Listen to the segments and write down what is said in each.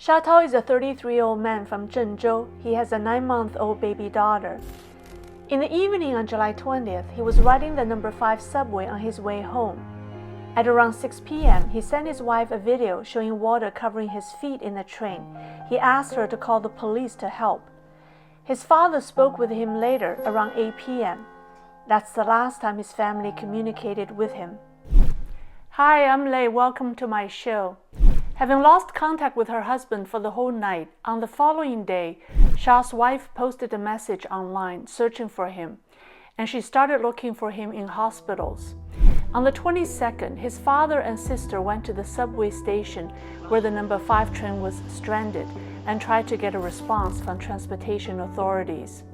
Sha Tao is a 33-year-old man from Zhengzhou. He has a 9-month-old baby daughter. In the evening on July 20th, he was riding the number 5 subway on his way home. At around 6 p.m., he sent his wife a video showing water covering his feet in the train. He asked her to call the police to help. His father spoke with him later, around 8 p.m. That's the last time his family communicated with him. Hi, I'm Lei. Welcome to my show. Having lost contact with her husband for the whole night, on the following day, Sha's wife posted a message online searching for him, and she started looking for him in hospitals. On the 22nd, his father and sister went to the subway station where the number 5 train was stranded and tried to get a response from transportation authorities.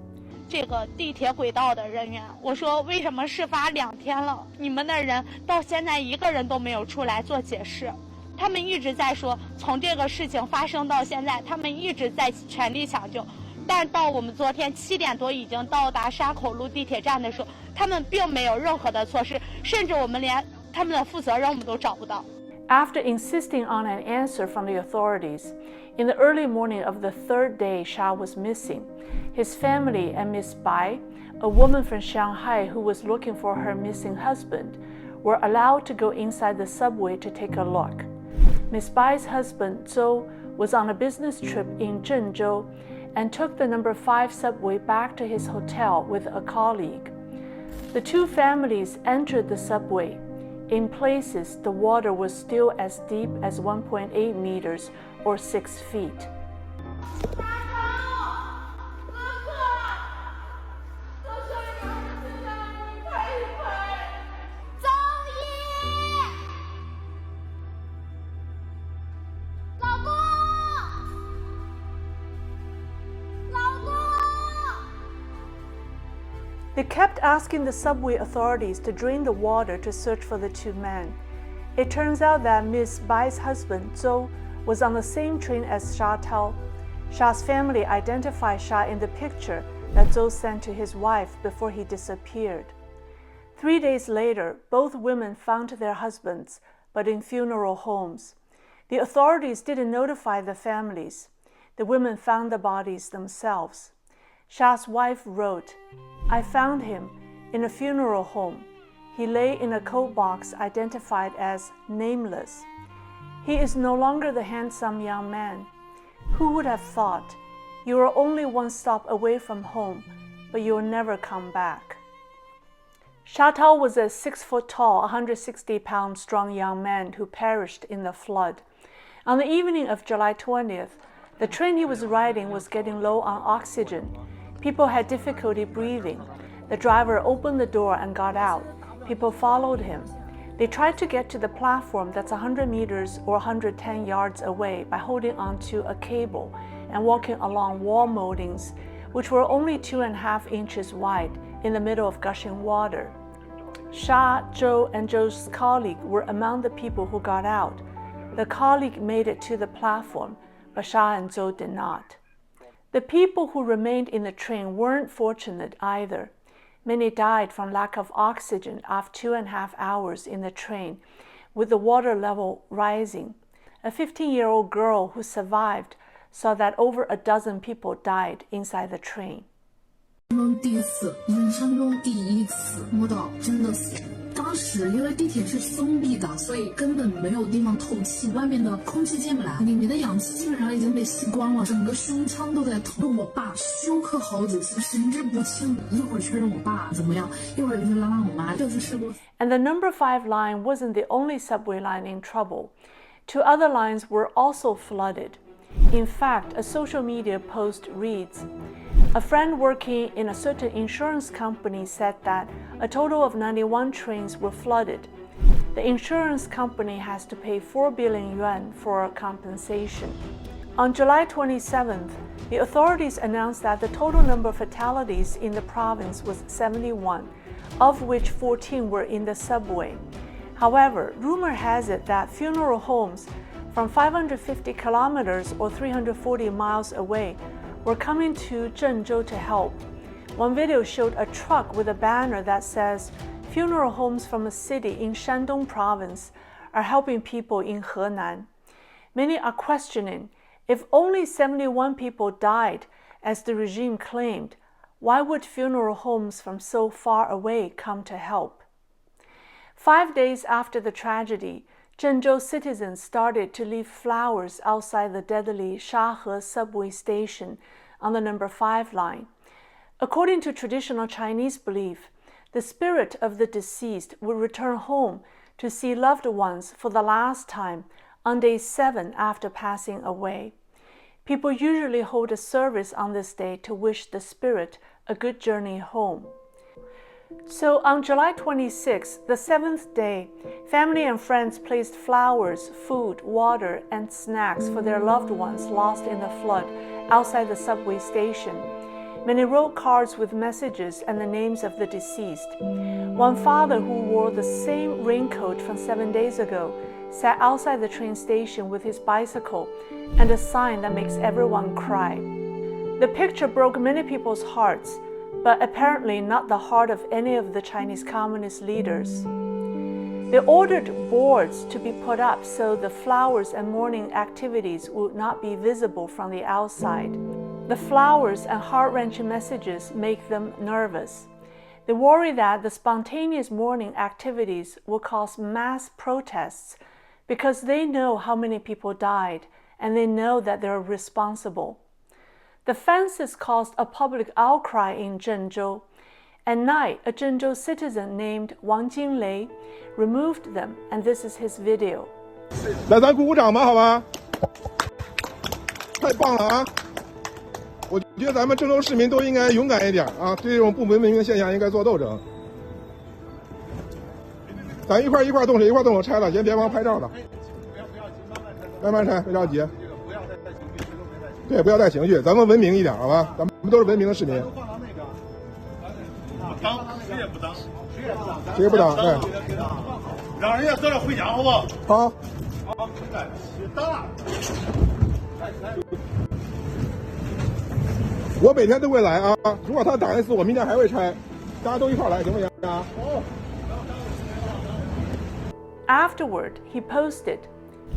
这个地铁轨道的人员，我说为什么事发2天了，你们的人到现在一个人都没有出来做解释？他们一直在说，从这个事情发生到现在，他们一直在全力抢救，但到我们昨天7点多已经到达沙口路地铁站的时候，他们并没有任何的措施，甚至我们连他们的负责人我们都找不到。After insisting on an answer from the authorities, in the early morning of the 3rd day Sha was missing, his family and Miss Bai, a woman from Shanghai who was looking for her missing husband, were allowed to go inside the subway to take a look. Miss Bai's husband, Zhou, was on a business trip in Zhengzhou and took the number 5 subway back to his hotel with a colleague. The two families entered the subway. In places, the water was still as deep as 1.8 meters or 6 feet. They kept asking the subway authorities to drain the water to search for the two men. It turns out that Miss Bai's husband, Zhou, was on the same train as Sha Tao. Sha's family identified Sha in the picture that Zhou sent to his wife before he disappeared. 3 days later, both women found their husbands, but in funeral homes. The authorities didn't notify the families. The women found the bodies themselves. Sha's wife wrote, "I found him in a funeral home. He lay in a coat box identified as nameless. He is no longer the handsome young man. Who would have thought? You are only one stop away from home, but you will never come back." Sha Tao was a 6 foot tall, 160-pound strong young man who perished in the flood. On the evening of July 20th, the train he was riding was getting low on oxygen. People had difficulty breathing. The driver opened the door and got out. People followed him. They tried to get to the platform that's 100 meters or 110 yards away by holding onto a cable and walking along wall moldings, which were only 2.5 inches wide in the middle of gushing water. Sha, Zhou, and Zhou's colleague were among the people who got out. The colleague made it to the platform, but Sha and Zhou did not. The people who remained in the train weren't fortunate either. Many died from lack of oxygen after 2.5 hours in the train, with the water level rising. A 15-year-old girl who survived saw that over a dozen people died inside the train. 第一次，人生中第一次摸到真的死。当时因为地铁是封闭的，所以根本没有地方透气，外面的空气进不来，里面的氧气基本上已经被吸光了，整个胸腔都在痛。我爸休克好几次，神志不清，一会儿确认我爸怎么样，一会儿就是拉我妈。这次事故。And the number 5 line wasn't the only subway line in trouble. 2 other lines were also flooded. In fact, a social media post reads, "A friend working in a certain insurance company said that a total of 91 trains were flooded. The insurance company has to pay 4 billion yuan for compensation." On July 27th, the authorities announced that the total number of fatalities in the province was 71, of which 14 were in the subway. However, rumor has it that funeral homes from 550 kilometers or 340 miles away were coming to Zhengzhou to help. One video showed a truck with a banner that says, "Funeral homes from a city in Shandong province are helping people in Henan." Many are questioning If only 71 people died, as the regime claimed, why would funeral homes from so far away come to help? 5 days after the tragedy, Zhengzhou citizens started to leave flowers outside the deadly Shahe subway station on the number 5 line. According to traditional Chinese belief, the spirit of the deceased would return home to see loved ones for the last time on day 7 after passing away. People usually hold a service on this day to wish the spirit a good journey home. So on July 26, the 7th day, family and friends placed flowers, food, water, and snacks for their loved ones lost in the flood outside the subway station. Many wrote cards with messages and the names of the deceased. One father who wore the same raincoat from 7 days ago sat outside the train station with his bicycle and a sign that makes everyone cry. The picture broke many people's hearts, but apparently not the heart of any of the Chinese communist leaders. They ordered boards to be put up so the flowers and mourning activities would not be visible from the outside. The flowers and heart-wrenching messages make them nervous. They worry that the spontaneous mourning activities will cause mass protests because they know how many people died and they know that they're responsible. The fences caused a public outcry in Zhengzhou. At night, a Zhengzhou citizen named Wang Jinlei removed them, and this is his video. 来，咱鼓鼓掌吧，好吧？太棒了啊！我觉得咱们郑州市民都应该勇敢一点啊，对这种不文明的现象应该做斗争。咱一块动手，一块动手拆了，先别忙拍照了。慢慢拆，别着急。对，不要带情绪，咱们文明一点，好吧？咱们都是文明的市民。当谁也不当，谁也不当，对。让人家早点回家，好不好？好。好，当。我每天都会来啊，如果他打一次，我明天还会拆，大家都一块来，行不行啊？ Afterward, he posted,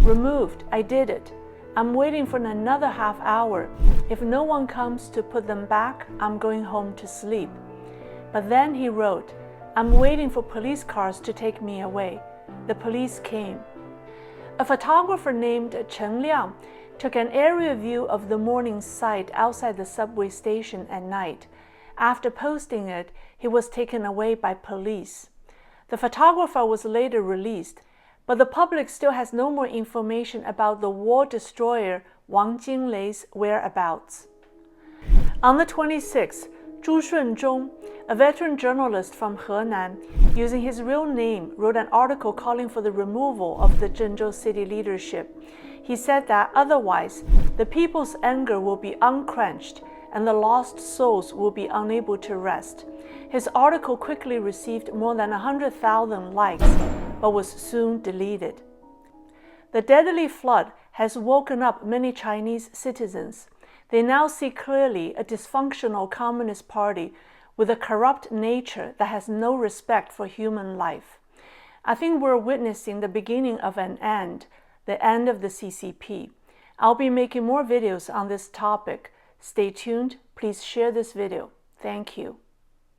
"Removed, I did it. I'm waiting for another half hour. If no one comes to put them back, I'm going home to sleep." But then he wrote, "I'm waiting for police cars to take me away." The police came. A photographer named Chen Liang took an aerial view of the mourning site outside the subway station at night. After posting it, he was taken away by police. The photographer was later released, but the public still has no more information about the war destroyer Wang Jinlei's whereabouts. On the 26th, Zhu Shunzhong, a veteran journalist from Henan, using his real name, wrote an article calling for the removal of the Zhengzhou city leadership. He said that otherwise, the people's anger will be unquenched and the lost souls will be unable to rest. His article quickly received more than 100,000 likes, but was soon deleted. The deadly flood has woken up many Chinese citizens. They now see clearly a dysfunctional communist party with a corrupt nature that has no respect for human life. I think we're witnessing the beginning of an end, the end of the CCP. I'll be making more videos on this topic. Stay tuned. Please share this video. Thank you.